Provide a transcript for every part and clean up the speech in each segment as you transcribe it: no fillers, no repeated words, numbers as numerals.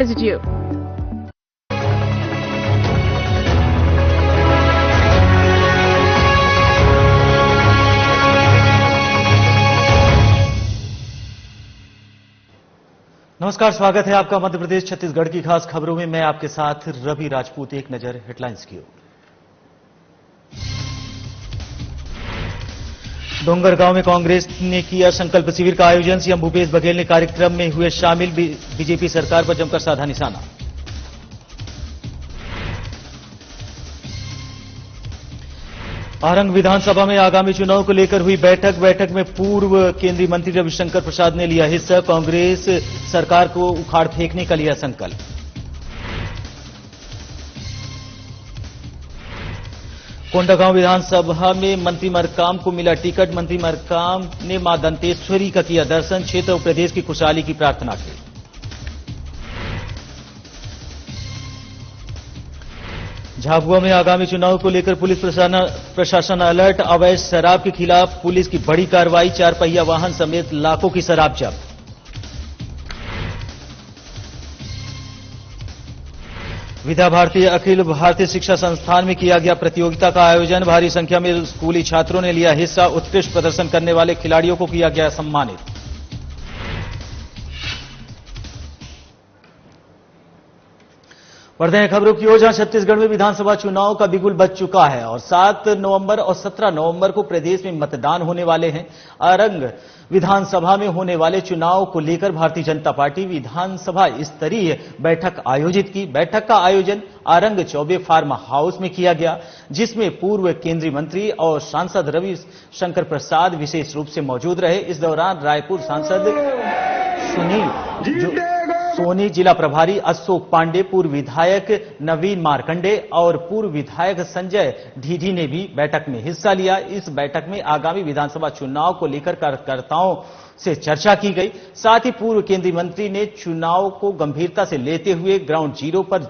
residue. नमस्कार, स्वागत है आपका मध्य प्रदेश छत्तीसगढ़ की खास खबरों में। मैं आपके साथ रवि राजपूत। एक नजर हेडलाइंस की ओर। डोंगरगांव में कांग्रेस ने किया संकल्प शिविर का आयोजन। सीएम भूपेश बघेल ने कार्यक्रम में हुए शामिल। बीजेपी सरकार पर जमकर साधा निशाना। आरंग विधानसभा में आगामी चुनाव को लेकर हुई बैठक में पूर्व केंद्रीय मंत्री रविशंकर प्रसाद ने लिया हिस्सा। कांग्रेस सरकार को उखाड़ फेंकने का लिया संकल्प। कोंडागांव विधानसभा में मंत्री मरकाम को मिला टिकट। मंत्री मरकाम ने मां दंतेश्वरी का किया दर्शन। क्षेत्र और प्रदेश की खुशहाली की प्रार्थना की। झाबुआ में आगामी चुनाव को लेकर पुलिस प्रशासन अलर्ट। अवैध शराब के खिलाफ पुलिस की बड़ी कार्रवाई। 4 पहिया वाहन समेत लाखों की शराब जब्त। विद्या भारती अखिल भारतीय शिक्षा संस्थान में किया गया प्रतियोगिता का आयोजन। भारी संख्या में स्कूली छात्रों ने लिया हिस्सा। उत्कृष्ट प्रदर्शन करने वाले खिलाड़ियों को किया गया सम्मानित। बढ़ते हैं खबरों की ओर, जहां छत्तीसगढ़ में विधानसभा चुनाव का बिगुल बज चुका है और 7 नवंबर और 17 नवंबर को प्रदेश में मतदान होने वाले हैं। आरंग विधानसभा में होने वाले चुनाव को लेकर भारतीय जनता पार्टी विधानसभा स्तरीय बैठक आयोजित की। बैठक का आयोजन आरंग चौबे फार्म हाउस में किया गया, जिसमें पूर्व केंद्रीय मंत्री और सांसद रविशंकर प्रसाद विशेष रूप से मौजूद रहे। इस दौरान रायपुर सांसद सुनील सोनी, जिला प्रभारी अशोक पांडे, पूर्व विधायक नवीन मार्कंडे और पूर्व विधायक संजय ढीढी ने भी बैठक में हिस्सा लिया। इस बैठक में आगामी विधानसभा चुनाव को लेकर कार्यकर्ताओं से चर्चा की गई। साथ ही पूर्व केंद्रीय मंत्री ने चुनाव को गंभीरता से लेते हुए ग्राउंड जीरो पर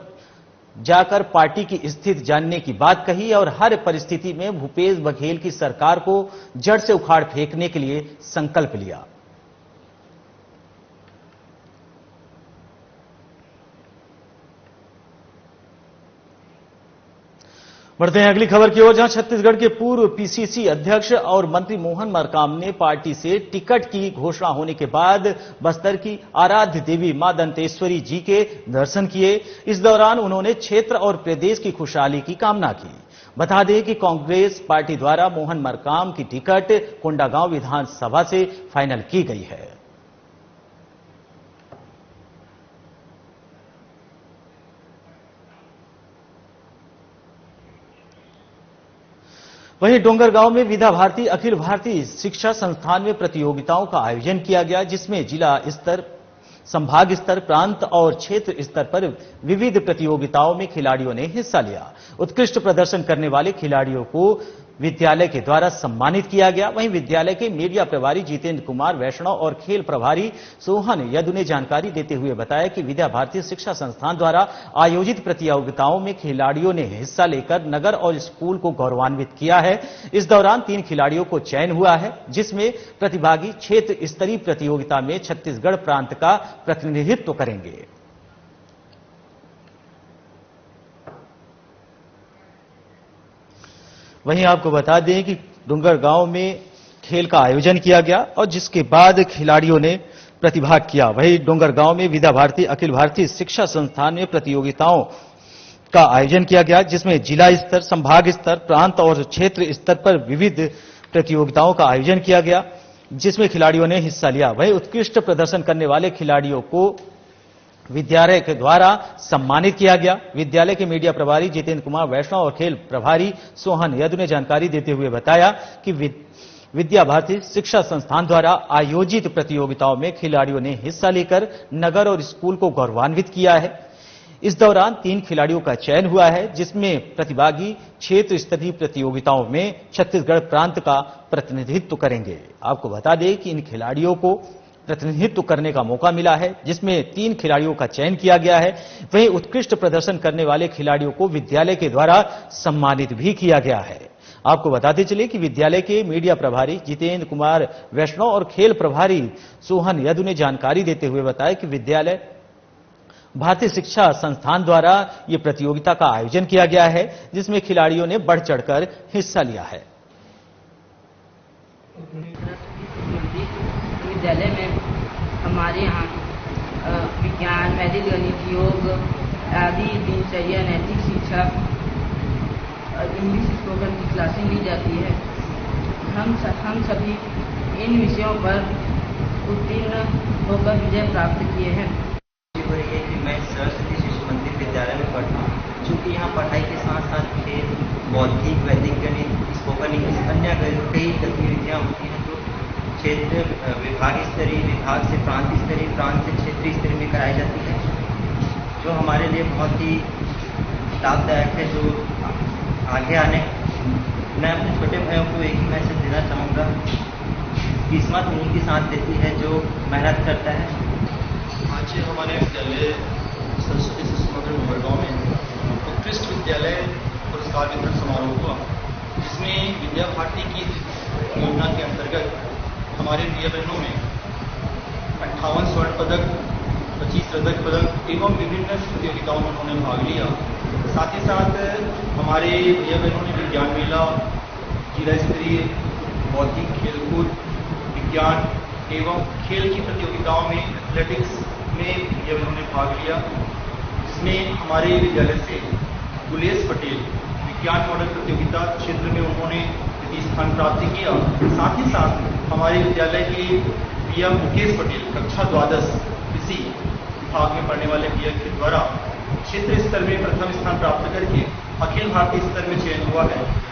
जाकर पार्टी की स्थिति जानने की बात कही और हर परिस्थिति में भूपेश बघेल की सरकार को जड़ से उखाड़ फेंकने के लिए संकल्प लिया। बढ़ते हैं अगली खबर की ओर, जहां छत्तीसगढ़ के पूर्व पीसीसी अध्यक्ष और मंत्री मोहन मरकाम ने पार्टी से टिकट की घोषणा होने के बाद बस्तर की आराध्य देवी मां दंतेश्वरी जी के दर्शन किए। इस दौरान उन्होंने क्षेत्र और प्रदेश की खुशहाली की कामना की। बता दें कि कांग्रेस पार्टी द्वारा मोहन मरकाम की टिकट कोंडागांव विधानसभा से फाइनल की गई है। वहीं डोंगरगांव में विद्या भारती अखिल भारतीय शिक्षा संस्थान में प्रतियोगिताओं का आयोजन किया गया, जिसमें जिला स्तर, संभाग स्तर, प्रांत और क्षेत्र स्तर पर विविध प्रतियोगिताओं में खिलाड़ियों ने हिस्सा लिया। उत्कृष्ट प्रदर्शन करने वाले खिलाड़ियों को विद्यालय के द्वारा सम्मानित किया गया। वहीं विद्यालय के मीडिया प्रभारी जितेंद्र कुमार वैष्णव और खेल प्रभारी सोहन यदु ने जानकारी देते हुए बताया कि विद्या भारती शिक्षा संस्थान द्वारा आयोजित प्रतियोगिताओं में खिलाड़ियों ने हिस्सा लेकर नगर और स्कूल को गौरवान्वित किया है। इस दौरान 3 खिलाड़ियों को चयन हुआ है, जिसमें प्रतिभागी क्षेत्र स्तरीय प्रतियोगिता में छत्तीसगढ़ प्रांत का प्रतिनिधित्व करेंगे। वहीं आपको बता दें कि डोंगरगांव में खेल का आयोजन किया गया और जिसके बाद खिलाड़ियों ने प्रतिभाग किया। वहीं डोंगरगांव में विद्या भारती अखिल भारतीय शिक्षा संस्थान में प्रतियोगिताओं का आयोजन किया गया, जिसमें जिला स्तर, संभाग स्तर, प्रांत और क्षेत्र स्तर पर विविध प्रतियोगिताओं का आयोजन किया गया, जिसमें खिलाड़ियों ने हिस्सा लिया। वहीं उत्कृष्ट प्रदर्शन करने वाले खिलाड़ियों को विद्यालय के द्वारा सम्मानित किया गया। विद्यालय के मीडिया प्रभारी जितेंद्र कुमार वैष्णव और खेल प्रभारी सोहन यदु ने जानकारी देते हुए बताया कि विद्या भारती शिक्षा संस्थान द्वारा आयोजित प्रतियोगिताओं में खिलाड़ियों ने हिस्सा लेकर नगर और स्कूल को गौरवान्वित किया है। इस दौरान 3 खिलाड़ियों का चयन हुआ है, जिसमें प्रतिभागी क्षेत्र स्तरीय प्रतियोगिताओं में छत्तीसगढ़ प्रांत का प्रतिनिधित्व करेंगे। आपको बता दें कि इन खिलाड़ियों को प्रतिनिधित्व करने का मौका मिला है, जिसमें 3 खिलाड़ियों का चयन किया गया है। वहीं उत्कृष्ट प्रदर्शन करने वाले खिलाड़ियों को विद्यालय के द्वारा सम्मानित भी किया गया है। आपको बताते चले कि विद्यालय के मीडिया प्रभारी जितेंद्र कुमार वैष्णव और खेल प्रभारी सोहन यदु ने जानकारी देते हुए बताया कि विद्यालय भारतीय शिक्षा संस्थान द्वारा ये प्रतियोगिता का आयोजन किया गया है, जिसमें खिलाड़ियों ने बढ़ चढ़कर हिस्सा लिया है। विद्यालय में हमारे यहाँ विज्ञान, वैदिक गणित, योग आदि दिनचर्या, नैतिक शिक्षा, इंग्लिश स्पोकन की क्लासें ली जाती है। हम सभी इन विषयों पर उत्तीर्ण होकर विजय प्राप्त किए हैं। मैं सरस्वती शिशु मंदिर विद्यालय में पढ़ता हूँ। चूँकि यहाँ पढ़ाई के साथ साथ खेल, बौद्धिक, वैदिक गणित, स्पोकन इंग्लिश, अन्य कई गतिविधियाँ होती हैं जो क्षेत्र विभाग स्तरीय, विभाग से प्रांत स्तरीय, प्रांत से क्षेत्रीय स्तरीय में कराई जाती है, जो हमारे लिए बहुत ही लाभदायक है। जो आगे आने, मैं अपने छोटे भाइयों को एक ही मैसेज देना चाहूँगा, किस्मत उन्हीं की साथ देती है जो मेहनत करता है। आज हमारे विद्यालय सरस्वती शिशु मंदिर डोंगरगांव में उत्कृष्ट विद्यालय पुरस्कार वितरण समारोह हुआ, जिसमें विद्या भारती की योजना के अंतर्गत हमारे प्रिय बहनों में 58 स्वर्ण पदक, 25 रजत पदक एवं विभिन्न प्रतियोगिताओं में उन्होंने भाग लिया। साथ ही साथ हमारे प्रिय बहनों ने विज्ञान मेला, जिला स्तरीय बौद्धिक खेलकूद, विज्ञान एवं खेल की प्रतियोगिताओं में एथलेटिक्स में प्रिय बहनों ने भाग लिया, जिसमें हमारे विद्यालय से गुलेश पटेल विज्ञान मॉडल प्रतियोगिता क्षेत्र में उन्होंने द्वितीय स्थान प्राप्त किया। साथ ही साथ हमारे विद्यालय के प्रिय मुकेश पटेल कक्षा 12 कृषि विभाग में पढ़ने वाले प्रिय के द्वारा क्षेत्र स्तर में प्रथम स्थान प्राप्त करके अखिल भारतीय स्तर में चयन हुआ है।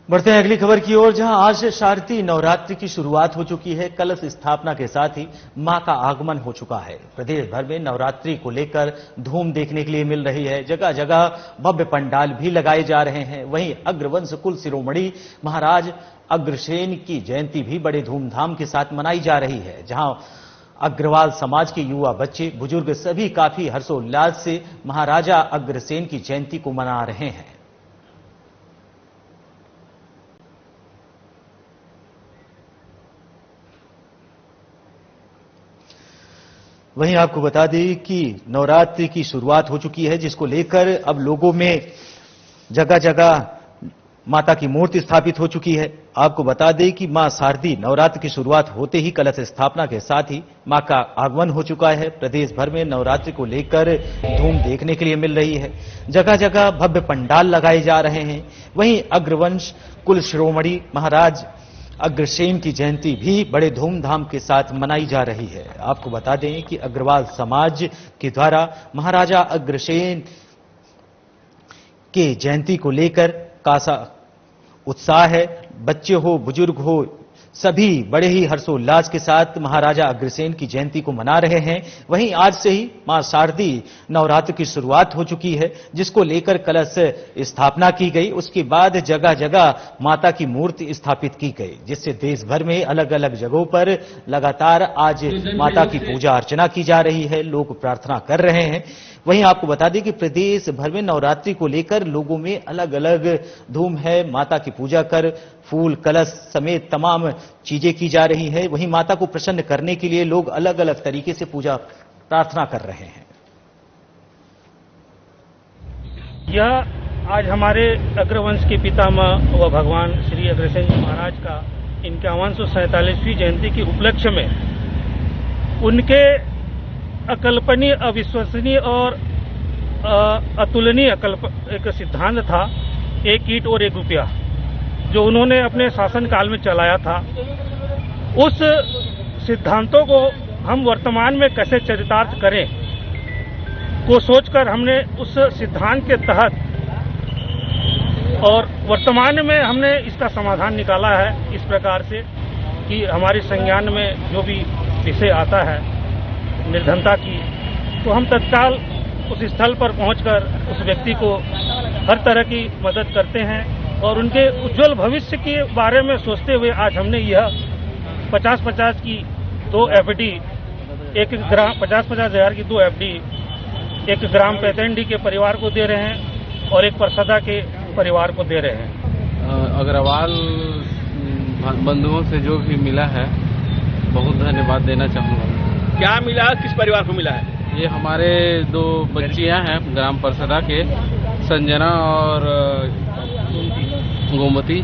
बढ़ते हैं अगली खबर की ओर, जहां आज से शारदीय नवरात्रि की शुरुआत हो चुकी है। कलश स्थापना के साथ ही मां का आगमन हो चुका है। प्रदेश भर में नवरात्रि को लेकर धूम देखने के लिए मिल रही है। जगह जगह भव्य पंडाल भी लगाए जा रहे हैं। वहीं अग्रवंश कुल शिरोमणि महाराज अग्रसेन की जयंती भी बड़े धूमधाम के साथ मनाई जा रही है, जहां अग्रवाल समाज के युवा, बच्चे, बुजुर्ग सभी काफी हर्षोल्लास से महाराजा अग्रसेन की जयंती को मना रहे हैं। वहीं आपको बता दें कि नवरात्रि की शुरुआत हो चुकी है, जिसको लेकर अब लोगों में जगह जगह माता की मूर्ति स्थापित हो चुकी है। आपको बता दें कि मां शारदीय नवरात्र की शुरुआत होते ही कलश स्थापना के साथ ही मां का आगमन हो चुका है। प्रदेश भर में नवरात्रि को लेकर धूम देखने के लिए मिल रही है। जगह जगह भव्य पंडाल लगाए जा रहे हैं। वहीं अग्रवंश कुल शिरोमणि महाराज अग्रसेन की जयंती भी बड़े धूमधाम के साथ मनाई जा रही है। आपको बता दें कि अग्रवाल समाज के द्वारा महाराजा अग्रसेन के जयंती को लेकर खासा उत्साह है। बच्चे हो, बुजुर्ग हो, सभी बड़े ही हर्षोल्लास के साथ महाराजा अग्रसेन की जयंती को मना रहे हैं। वहीं आज से ही मां शारदीय नवरात्र की शुरुआत हो चुकी है, जिसको लेकर कलश स्थापना की गई। उसके बाद जगह जगह माता की मूर्ति स्थापित की गई, जिससे देश भर में अलग अलग जगहों पर लगातार आज माता की पूजा अर्चना की जा रही है, लोग प्रार्थना कर रहे हैं। वहीं आपको बता दें कि प्रदेश भर में नवरात्रि को लेकर लोगों में अलग अलग धूम है। माता की पूजा कर फूल, कलश समेत तमाम चीजें की जा रही है। वहीं माता को प्रसन्न करने के लिए लोग अलग अलग तरीके से पूजा प्रार्थना कर रहे हैं। यह आज हमारे अग्रवंश के पितामह व भगवान श्री अग्रसेन जी महाराज का इनके 5147वीं जयंती के उपलक्ष्य में उनके अकल्पनीय, अविश्वसनीय और अतुलनीय एक सिद्धांत था, एक ईंट और एक रुपया, जो उन्होंने अपने शासनकाल में चलाया था। उस सिद्धांतों को हम वर्तमान में कैसे चरितार्थ करें को सोचकर हमने उस सिद्धांत के तहत और वर्तमान में हमने इसका समाधान निकाला है इस प्रकार से कि हमारे संज्ञान में जो भी विषय आता है निर्धनता की, तो हम तत्काल उस स्थल पर पहुंचकर उस व्यक्ति को हर तरह की मदद करते हैं और उनके उज्जवल भविष्य के बारे में सोचते हुए आज हमने यह 50-50 की 2 एफडी, एक ग्राम 50-50 हजार की 2 एफडी एक ग्राम पैतेंडी के परिवार को दे रहे हैं और एक परसदा के परिवार को दे रहे हैं। अग्रवाल बंधुओं से जो भी मिला है बहुत धन्यवाद देना चाहूँगा। क्या मिला, किस परिवार को मिला है? ये हमारे दो बच्चियां हैं ग्राम परिषदा के, संजना और गोमती,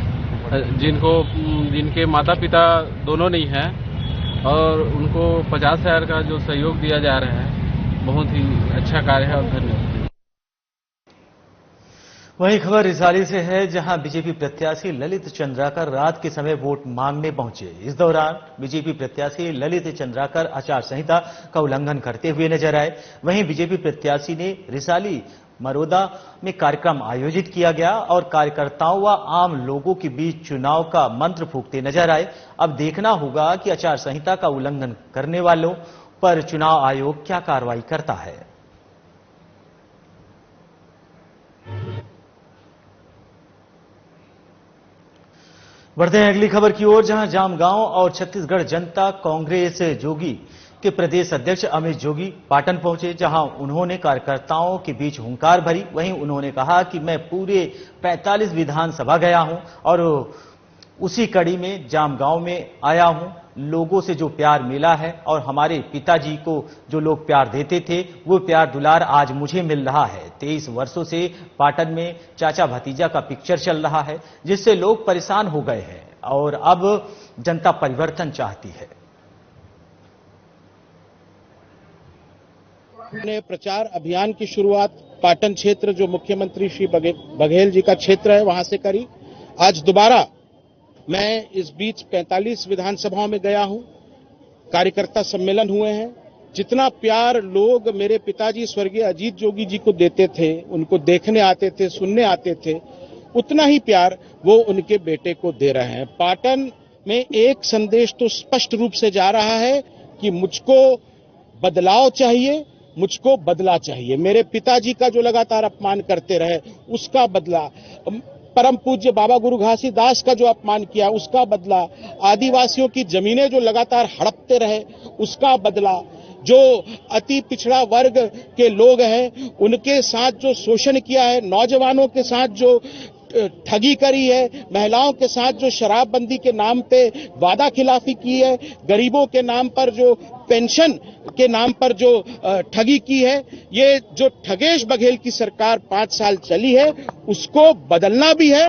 जिनके माता पिता दोनों नहीं हैं, और उनको 50,000 का जो सहयोग दिया जा रहा है, बहुत ही अच्छा कार्य है और धन्यवाद। वहीं खबर रिसाली से है, जहां बीजेपी प्रत्याशी ललित चंद्राकर रात के समय वोट मांगने पहुंचे। इस दौरान बीजेपी प्रत्याशी ललित चंद्राकर आचार संहिता का उल्लंघन करते हुए नजर आए। वहीं बीजेपी प्रत्याशी ने रिसाली मरोदा में कार्यक्रम आयोजित किया गया और कार्यकर्ताओं व आम लोगों के बीच चुनाव का मंत्र फूंकते नजर आए। अब देखना होगा कि आचार संहिता का उल्लंघन करने वालों पर चुनाव आयोग क्या कार्रवाई करता है। बढ़ते हैं अगली खबर की ओर, जहां जामगांव और छत्तीसगढ़ जनता कांग्रेस जोगी के प्रदेश अध्यक्ष अमित जोगी पाटन पहुंचे, जहां उन्होंने कार्यकर्ताओं के बीच हुंकार भरी। वहीं उन्होंने कहा कि मैं पूरे 45 विधानसभा गया हूं और उसी कड़ी में जामगांव में आया हूं। लोगों से जो प्यार मिला है और हमारे पिताजी को जो लोग प्यार देते थे, वो प्यार दुलार आज मुझे मिल रहा है। 23 वर्षों से पाटन में चाचा भतीजा का पिक्चर चल रहा है, जिससे लोग परेशान हो गए हैं और अब जनता परिवर्तन चाहती है। अपने प्रचार अभियान की शुरुआत पाटन क्षेत्र, जो मुख्यमंत्री श्री बघेल जी का क्षेत्र है, वहां से करी। आज दोबारा मैं इस बीच 45 विधानसभाओं में गया हूं, कार्यकर्ता सम्मेलन हुए हैं। जितना प्यार लोग मेरे पिताजी स्वर्गीय अजीत जोगी जी को देते थे, उनको देखने आते थे, सुनने आते थे, उतना ही प्यार वो उनके बेटे को दे रहे हैं। पाटन में एक संदेश तो स्पष्ट रूप से जा रहा है कि मुझको बदलाव चाहिए, मुझको बदला चाहिए। मेरे पिताजी का जो लगातार अपमान करते रहे, उसका बदला। परम पूज्य बाबा गुरु घासीदास का जो अपमान किया, उसका बदला। आदिवासियों की जमीनें जो लगातार हड़पते रहे, उसका बदला। जो अति पिछड़ा वर्ग के लोग हैं, उनके साथ जो शोषण किया है, नौजवानों के साथ जो ठगी करी है, महिलाओं के साथ जो शराबबंदी के नाम पे वादा खिलाफी की है, गरीबों के नाम पर जो पेंशन के नाम पर जो ठगी की है, ये जो ठगेश बघेल की सरकार 5 साल चली है, उसको बदलना भी है।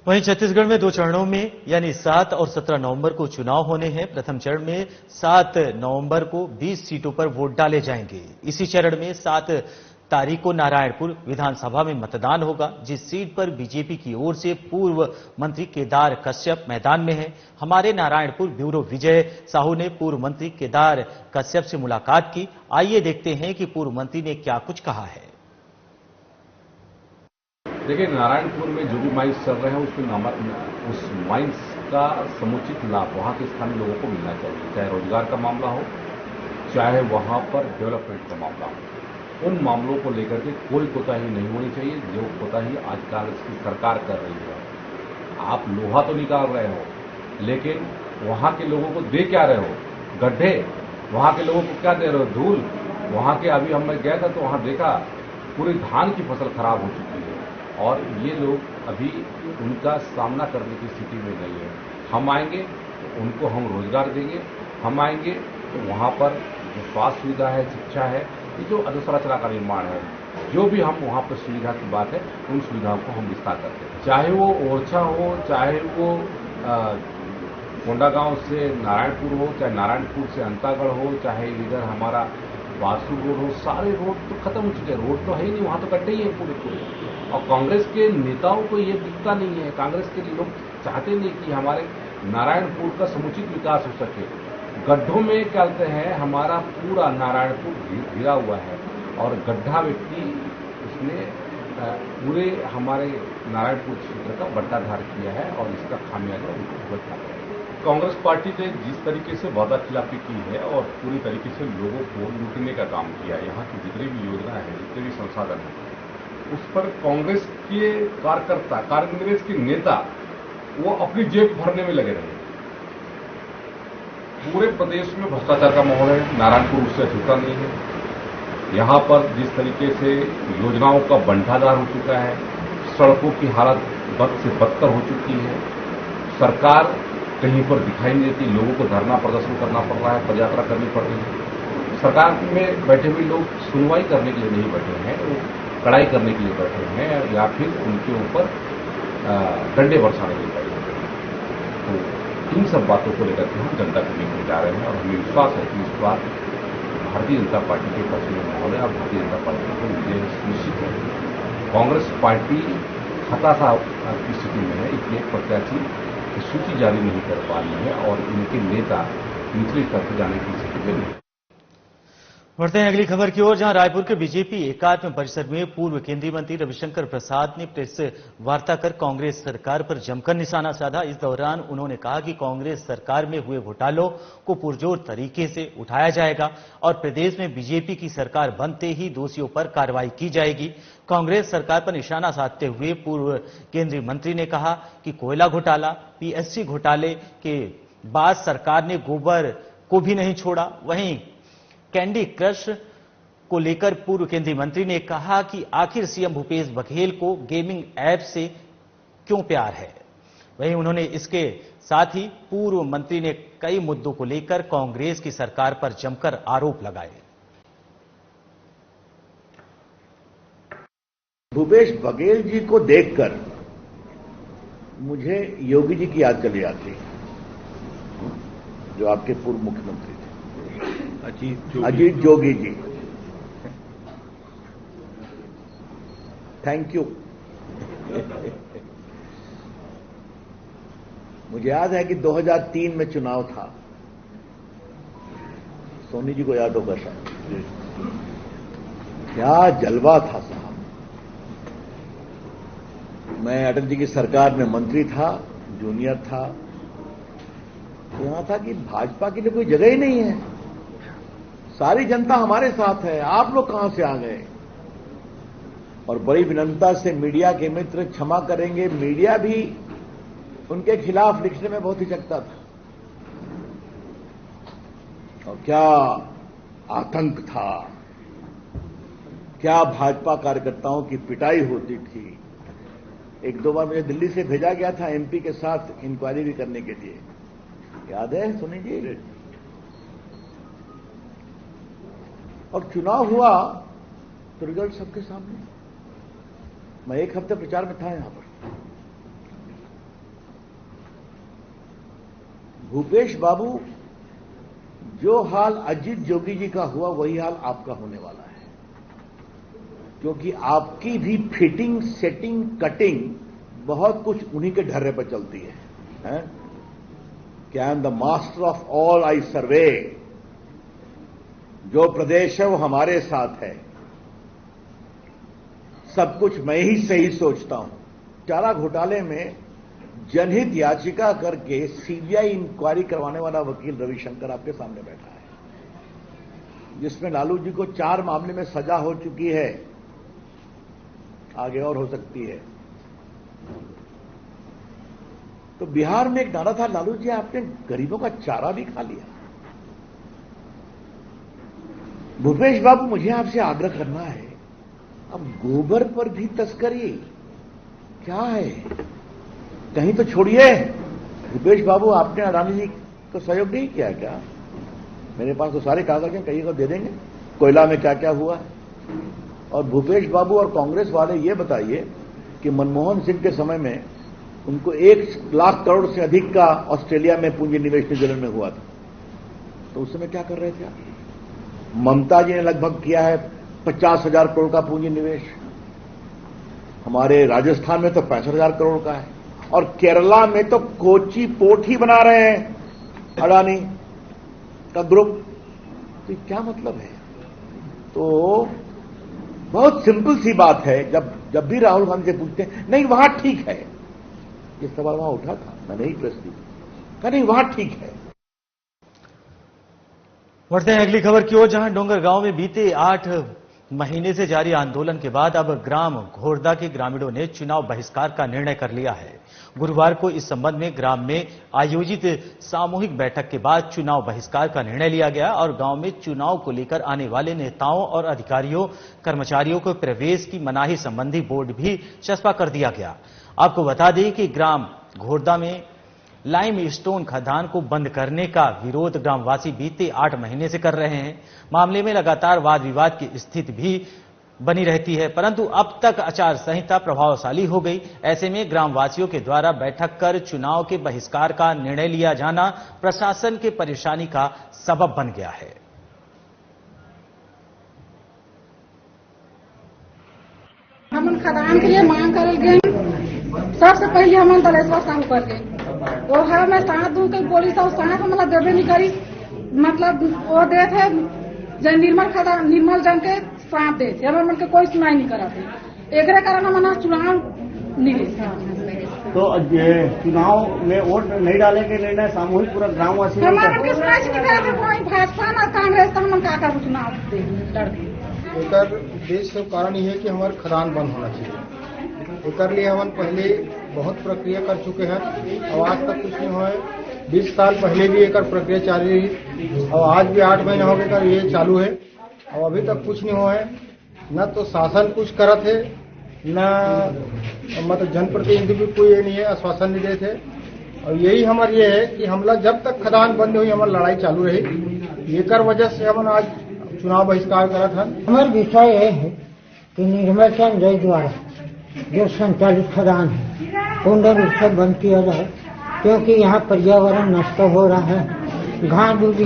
वहीं छत्तीसगढ़ में 2 चरणों में यानी 7 और 17 नवंबर को चुनाव होने हैं। प्रथम चरण में 7 नवंबर को 20 सीटों पर वोट डाले जाएंगे। इसी चरण में 7 तारीख को नारायणपुर विधानसभा में मतदान होगा, जिस सीट पर बीजेपी की ओर से पूर्व मंत्री केदार कश्यप मैदान में है। हमारे नारायणपुर ब्यूरो विजय साहू ने पूर्व मंत्री केदार कश्यप से मुलाकात की। आइए देखते हैं कि पूर्व मंत्री ने क्या कुछ कहा है। देखिए, नारायणपुर में जो भी माइंस चल रहे हैं, उस माइंस का समुचित लाभ वहां के स्थानीय लोगों को मिलना चाहिए, चाहे रोजगार का मामला हो, चाहे वहां पर डेवलपमेंट का मामला हो। उन मामलों को लेकर के कोई कोताही नहीं होनी चाहिए, जो कोताही आज कांग्रेस की सरकार कर रही है। आप लोहा तो निकाल रहे हो, लेकिन वहां के लोगों को दे क्या रहे हो? गड्ढे। वहां के लोगों को क्या दे रहे हो? धूल। वहां के अभी मैं गया था तो वहां देखा पूरी धान की फसल खराब हो चुकी है और ये लोग अभी उनका सामना करने की स्थिति में नहीं है। हम आएंगे तो उनको हम रोजगार देंगे, हम आएंगे तो वहां पर जो स्वास्थ्य सुविधा है, शिक्षा है, ये जो अधोसंरचना का निर्माण है, जो भी हम वहां पर सुविधा की बात है, उन सुविधाओं को हम विस्तार करते हैं। चाहे वो ओरछा हो, चाहे वो कोंडागांव से नारायणपुर हो, चाहे नारायणपुर से अंतागढ़ हो, चाहे इधर हमारा बासु रोड हो, सारे रोड तो खत्म हो चुके हैं। रोड तो है ही नहीं, वहां तो कट्टे ही है पूरे। और कांग्रेस के नेताओं को ये दिखता नहीं है। कांग्रेस के लोग चाहते नहीं कि हमारे नारायणपुर का समुचित विकास हो सके। गड्ढों में क्या कहते हैं, हमारा पूरा नारायणपुर घिरा हुआ है और गड्ढा व्यक्ति उसने पूरे हमारे नारायणपुर क्षेत्र का बट्टाधार किया है और इसका खामियाजा उनको भुगतना पड़ेगा। कांग्रेस पार्टी ने जिस तरीके से वादा खिलाफी की है और पूरी तरीके से लोगों को लूटने का काम किया, यहाँ की जितनी भी योजना है, जितने भी संसाधन है, उस पर कांग्रेस के कार्यकर्ता, कांग्रेस के नेता वो अपनी जेब भरने में लगे रहे। पूरे प्रदेश में भ्रष्टाचार का माहौल है, नारायणपुर उससे छूटा नहीं है। यहाँ पर जिस तरीके से योजनाओं का बंटाधार हो चुका है, सड़कों की हालत बद से बदतर हो चुकी है, सरकार कहीं पर दिखाई नहीं देती, लोगों को धरना प्रदर्शन करना पड़ रहा है, पदयात्रा करनी पड़ रही है। सरकार में बैठे हुए लोग सुनवाई करने के लिए नहीं बैठे हैं, वो कड़ाई करने के लिए बैठे हैं या फिर उनके ऊपर डंडे बरसाने के लिए बैठे हैं। तो इन सब बातों को लेकर के हम जनता के बीच में जा रहे हैं और हमें विश्वास है कि इस बार भारतीय जनता पार्टी के पक्ष में माहौल है और भारतीय जनता पार्टी को विजय सुनिश्चित है। कांग्रेस पार्टी हताशा की स्थिति में है, इसलिए प्रत्याशी की सूची जारी नहीं कर पा रही है और इनके नेता निचले स्तर पर जाने की स्थिति में नहीं। बढ़ते हैं अगली खबर की ओर, जहां रायपुर के बीजेपी एकात्म परिसर में पूर्व केंद्रीय मंत्री रविशंकर प्रसाद ने प्रेस वार्ता कर कांग्रेस सरकार पर जमकर निशाना साधा। इस दौरान उन्होंने कहा कि कांग्रेस सरकार में हुए घोटालों को पुरजोर तरीके से उठाया जाएगा और प्रदेश में बीजेपी की सरकार बनते ही दोषियों पर कार्रवाई की जाएगी। कांग्रेस सरकार पर निशाना साधते हुए पूर्व केंद्रीय मंत्री ने कहा कि कोयला घोटाला, पीएससी घोटाले के बाद सरकार ने गोबर को भी नहीं छोड़ा। वहीं कैंडी क्रश को लेकर पूर्व केंद्रीय मंत्री ने कहा कि आखिर सीएम भूपेश बघेल को गेमिंग ऐप से क्यों प्यार है। वहीं उन्होंने इसके साथ ही पूर्व मंत्री ने कई मुद्दों को लेकर कांग्रेस की सरकार पर जमकर आरोप लगाए। भूपेश बघेल जी को देखकर मुझे योगी जी की याद चली आती है, जो आपके पूर्व मुख्यमंत्री थे, अजीत जोगी जी। Thank you. मुझे याद है कि 2003 में चुनाव था, सोनी जी को याद होगा शायद, क्या जलवा था साहब। मैं अटल जी की सरकार में मंत्री था, जूनियर था, तो यहां था कि भाजपा के लिए कोई जगह ही नहीं है, सारी जनता हमारे साथ है, आप लोग कहां से आ गए। और बड़ी विनम्रता से मीडिया के मित्र क्षमा करेंगे, मीडिया भी उनके खिलाफ लिखने में बहुत हिचकता था। और क्या आतंक था, क्या भाजपा कार्यकर्ताओं की पिटाई होती थी। एक दो बार मुझे दिल्ली से भेजा गया था एमपी के साथ इंक्वायरी भी करने के लिए, याद है सुनी जी। और चुनाव हुआ तो रिजल्ट सबके सामने। मैं एक हफ्ते प्रचार में था यहां पर। भूपेश बाबू, जो हाल अजीत जोगी जी का हुआ वही हाल आपका होने वाला है, क्योंकि आपकी भी फिटिंग, सेटिंग, कटिंग बहुत कुछ उन्हीं के ढर्रे पर चलती है? कि I am the master of all, I survey. जो प्रदेश है वो हमारे साथ है, सब कुछ मैं ही सही सोचता हूं। चारा घोटाले में जनहित याचिका करके सीबीआई इंक्वायरी करवाने वाला वकील रविशंकर आपके सामने बैठा है, जिसमें लालू जी को 4 मामले में सजा हो चुकी है, आगे और हो सकती है। तो बिहार में एक नारा था, लालू जी आपने गरीबों का चारा भी खा लिया। भूपेश बाबू, मुझे आपसे आग्रह करना है, अब गोबर पर भी तस्करी क्या है, कहीं तो छोड़िए। भूपेश बाबू, आपने अडानी जी को सहयोग नहीं किया क्या? मेरे पास तो सारे कागज हैं, कहीं को दे देंगे, कोयला में क्या क्या हुआ है। और भूपेश बाबू और कांग्रेस वाले ये बताइए कि मनमोहन सिंह के समय में उनको 1 लाख करोड़ से अधिक का ऑस्ट्रेलिया में पूंजी निवेश न्यूजीलैंड में हुआ था, तो उस समय क्या कर रहे थे आप? ममता जी ने लगभग किया है 50,000 करोड़ का पूंजी निवेश, हमारे राजस्थान में तो 65,000 करोड़ का है, और केरला में तो कोची पोर्ट ही बना रहे हैं अडानी का ग्रुप। तो क्या मतलब है? तो बहुत सिंपल सी बात है, जब भी राहुल गांधी से पूछते हैं नहीं वहां ठीक है, ये सवाल वहां उठा था, मैंने ही प्रश्न किया, नहीं वहां ठीक है। बढ़ते हैं अगली खबर की ओर, जहां डोंगरगांव में बीते 8 महीने से जारी आंदोलन के बाद अब ग्राम घोड़दा के ग्रामीणों ने चुनाव बहिष्कार का निर्णय कर लिया है। गुरुवार को इस संबंध में ग्राम में आयोजित सामूहिक बैठक के बाद चुनाव बहिष्कार का निर्णय लिया गया और गांव में चुनाव को लेकर आने वाले नेताओं और अधिकारियों, कर्मचारियों को प्रवेश की मनाही संबंधी बोर्ड भी चस्पा कर दिया गया। आपको बता दें कि ग्राम घोड़दा में लाइम स्टोन खदान को बंद करने का विरोध ग्रामवासी बीते 8 महीने से कर रहे हैं। मामले में लगातार वाद विवाद की स्थिति भी बनी रहती है, परंतु अब तक आचार संहिता प्रभावशाली हो गई। ऐसे में ग्रामवासियों के द्वारा बैठक कर चुनाव के बहिष्कार का निर्णय लिया जाना प्रशासन के परेशानी का सबब बन गया है। हम खदान के लिए मांग करल गए, सबसे पहले हम दलेश्वर साहब कर गए वो है मैं साथ दूं के पुलिस साथ मतलब देवे नहीं करी, मतलब वो दे थे जन निर्मल जन के साथ दे थे, मन के कोई सुनाई नहीं करा थे। एक कारण हम चुनाव नहीं तो चुनाव में वोट नहीं डाले के निर्णय सामूहिक पूरा ग्रामवासी हमारे के सुनाई नहीं करा थे, कोई भाजपा ना कांग्रेस तो हम का चुनाव लड़के। देश के कारण ये है कि हमारे खदान बंद होना चाहिए। एक लिए हम पहले बहुत प्रक्रिया कर चुके हैं और आज तक कुछ नहीं हुआ है। 20 साल पहले भी एक प्रक्रिया चालू रही और आज भी 8 महीने हो गए ये चालू है और अभी तक कुछ नहीं हुआ है। न तो शासन कुछ करत है, न मतलब जनप्रतिनिधि भी कोई ये नहीं है, आश्वासन नहीं देते थे। और यही हमारे ये है कि हमला जब तक खदान बंद हुई हमारी लड़ाई चालू रही। एक वजह से हम आज चुनाव बहिष्कार करा था। हमारा विषय यह है कि निर्मल चंद जय द्वारा जो संचालित खदान है पूर्ण रूप से बंद किया जाए, क्योंकि यहाँ पर्यावरण नष्ट हो रहा है, घास दूधी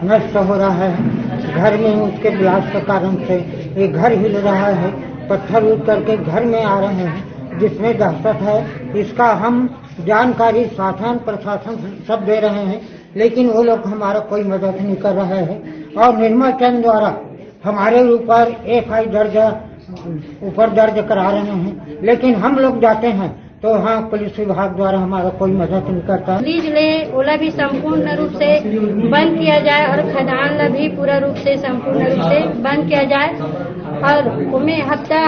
नष्ट हो रहा है, घर में उसके ब्लास्ट के कारण से ये घर हिल रहा है, पत्थर उठ करके घर में आ रहे हैं जिसमें दहशत है। इसका हम जानकारी शासन प्रशासन सब दे रहे हैं, लेकिन वो लोग हमारा कोई मदद नहीं कर रहे हैं। और निर्मल चंद द्वारा हमारे ऊपर FI दर्ज करा रहे हैं, लेकिन हम लोग जाते हैं तो हाँ पुलिस विभाग द्वारा हमारा कोई मदद नहीं करता। लीज ले ओला भी संपूर्ण रूप से बंद किया जाए और खदान ला भी पूरा रूप से संपूर्ण रूप से बंद किया जाए और उनमें हफ्ता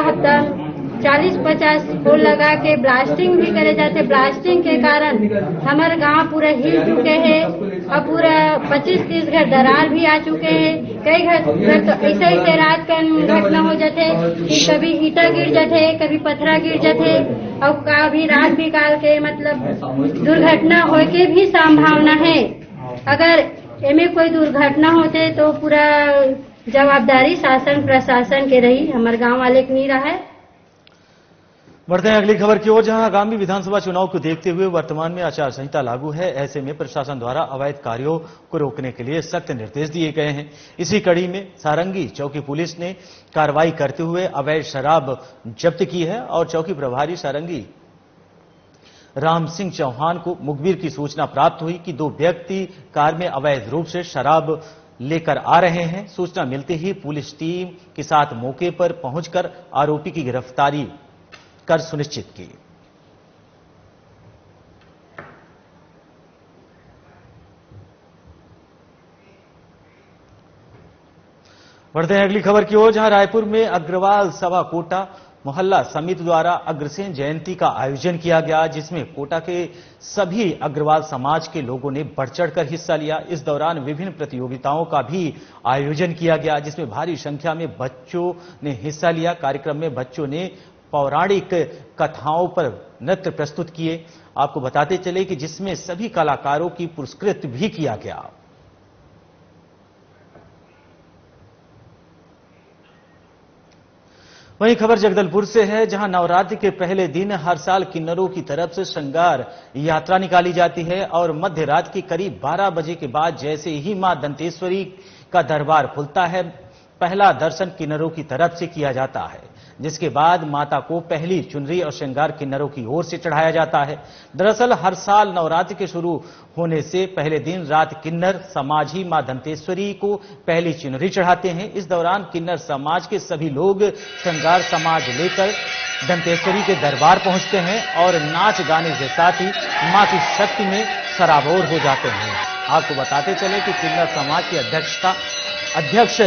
40-50 फूल लगा के ब्लास्टिंग भी करे जाते। ब्लास्टिंग के कारण हमारे गांव पूरा हिल चुके हैं और पूरा 25-30 घर दरार भी आ चुके हैं। कई घर तो ऐसे रात का घटना हो जाते कि कभी ईटा गिर जाते, कभी पत्थरा गिर जाते और कभी रात भी काल के मतलब दुर्घटना होए के भी संभावना है। अगर इनमें कोई दुर्घटना होते तो पूरा जवाबदारी शासन प्रशासन के रही, हमारे गाँव वाले के नहीं रहा है। बढ़ते हैं अगली खबर की ओर, जहां आगामी विधानसभा चुनाव को देखते हुए वर्तमान में आचार संहिता लागू है। ऐसे में प्रशासन द्वारा अवैध कार्यों को रोकने के लिए सख्त निर्देश दिए गए हैं। इसी कड़ी में सारंगी चौकी पुलिस ने कार्रवाई करते हुए अवैध शराब जब्त की है और चौकी प्रभारी सारंगी राम सिंह चौहान को मुखबिर की सूचना प्राप्त हुई कि 2 व्यक्ति कार में अवैध रूप से शराब लेकर आ रहे हैं। सूचना मिलते ही पुलिस टीम के साथ मौके पर पहुंचकर आरोपी की गिरफ्तारी कर सुनिश्चित की। बढ़ते हैं अगली खबर की ओर, जहां रायपुर में अग्रवाल सभा कोटा मोहल्ला समिति द्वारा अग्रसेन जयंती का आयोजन किया गया, जिसमें कोटा के सभी अग्रवाल समाज के लोगों ने बढ़ चढ़कर हिस्सा लिया। इस दौरान विभिन्न प्रतियोगिताओं का भी आयोजन किया गया, जिसमें भारी संख्या में बच्चों ने हिस्सा लिया। कार्यक्रम में बच्चों ने पौराणिक कथाओं पर नृत्य प्रस्तुत किए। आपको बताते चले कि जिसमें सभी कलाकारों की पुरस्कृत भी किया गया। वहीं खबर जगदलपुर से है, जहां नवरात्रि के पहले दिन हर साल किन्नरों की तरफ से श्रृंगार यात्रा निकाली जाती है और मध्य रात के करीब 12 बजे के बाद जैसे ही मां दंतेश्वरी का दरबार खुलता है, पहला दर्शन किन्नरों की तरफ से किया जाता है, जिसके बाद माता को पहली चुनरी और श्रृंगार किन्नरों की ओर से चढ़ाया जाता है। दरअसल हर साल नवरात्रि के शुरू होने से पहले दिन रात किन्नर समाज ही मां दंतेश्वरी को पहली चुनरी चढ़ाते हैं। इस दौरान किन्नर समाज के सभी लोग श्रृंगार समाज लेकर दंतेश्वरी के दरबार पहुंचते हैं और नाच गाने के साथ ही मां की शक्ति में सराबोर हो जाते हैं। आपको बताते चले कि किन्नर समाज की अध्यक्ष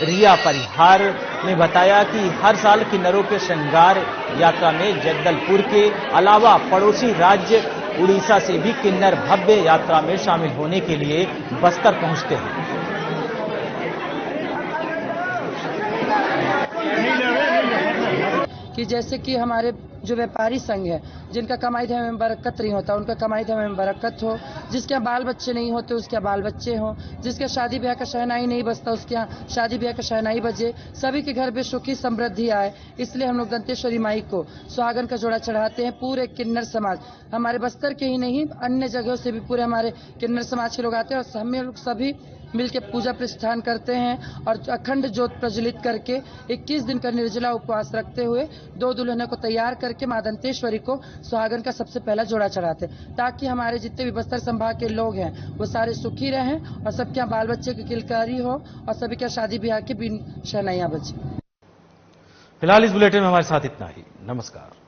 रिया परिहार ने बताया कि हर साल किन्नरों के श्रृंगार यात्रा में जगदलपुर के अलावा पड़ोसी राज्य उड़ीसा से भी किन्नर भव्य यात्रा में शामिल होने के लिए बस्तर पहुंचते हैं। कि जैसे कि हमारे जो व्यापारी संघ है, जिनका कमाई धमाई में बरकत नहीं होता, उनका कमाई धमाई में बरकत हो, जिसके यहाँ बाल बच्चे नहीं होते उसके यहाँ बाल बच्चे हों, जिसके शादी ब्याह का शहनाई नहीं बजता उसके यहाँ शादी ब्याह का शहनाई बजे, सभी के घर में सुखी समृद्धि आए। इसलिए हम लोग दंतेश्वरी माई को सुहागन का जोड़ा चढ़ाते हैं। पूरे किन्नर समाज, हमारे बस्तर के ही नहीं अन्य जगहों से भी पूरे हमारे किन्नर समाज के लोग आते हैं और हम लोग सभी मिलकर पूजा प्रतिष्ठान करते हैं और अखंड ज्योत प्रज्वलित करके 21 दिन का निर्जला उपवास रखते हुए 2 दुल्हनों को तैयार करके मां दंतेश्वरी को सुहागन का सबसे पहला जोड़ा चढ़ाते हैं, ताकि हमारे जितने भी बस्तर संभाग के लोग हैं वो सारे सुखी रहें और सबके यहाँ बाल बच्चे की किलकारी हो और सभी के शादी ब्याह की भी शहनाइयां बजे। फिलहाल इस बुलेटिन में हमारे साथ इतना ही। नमस्कार।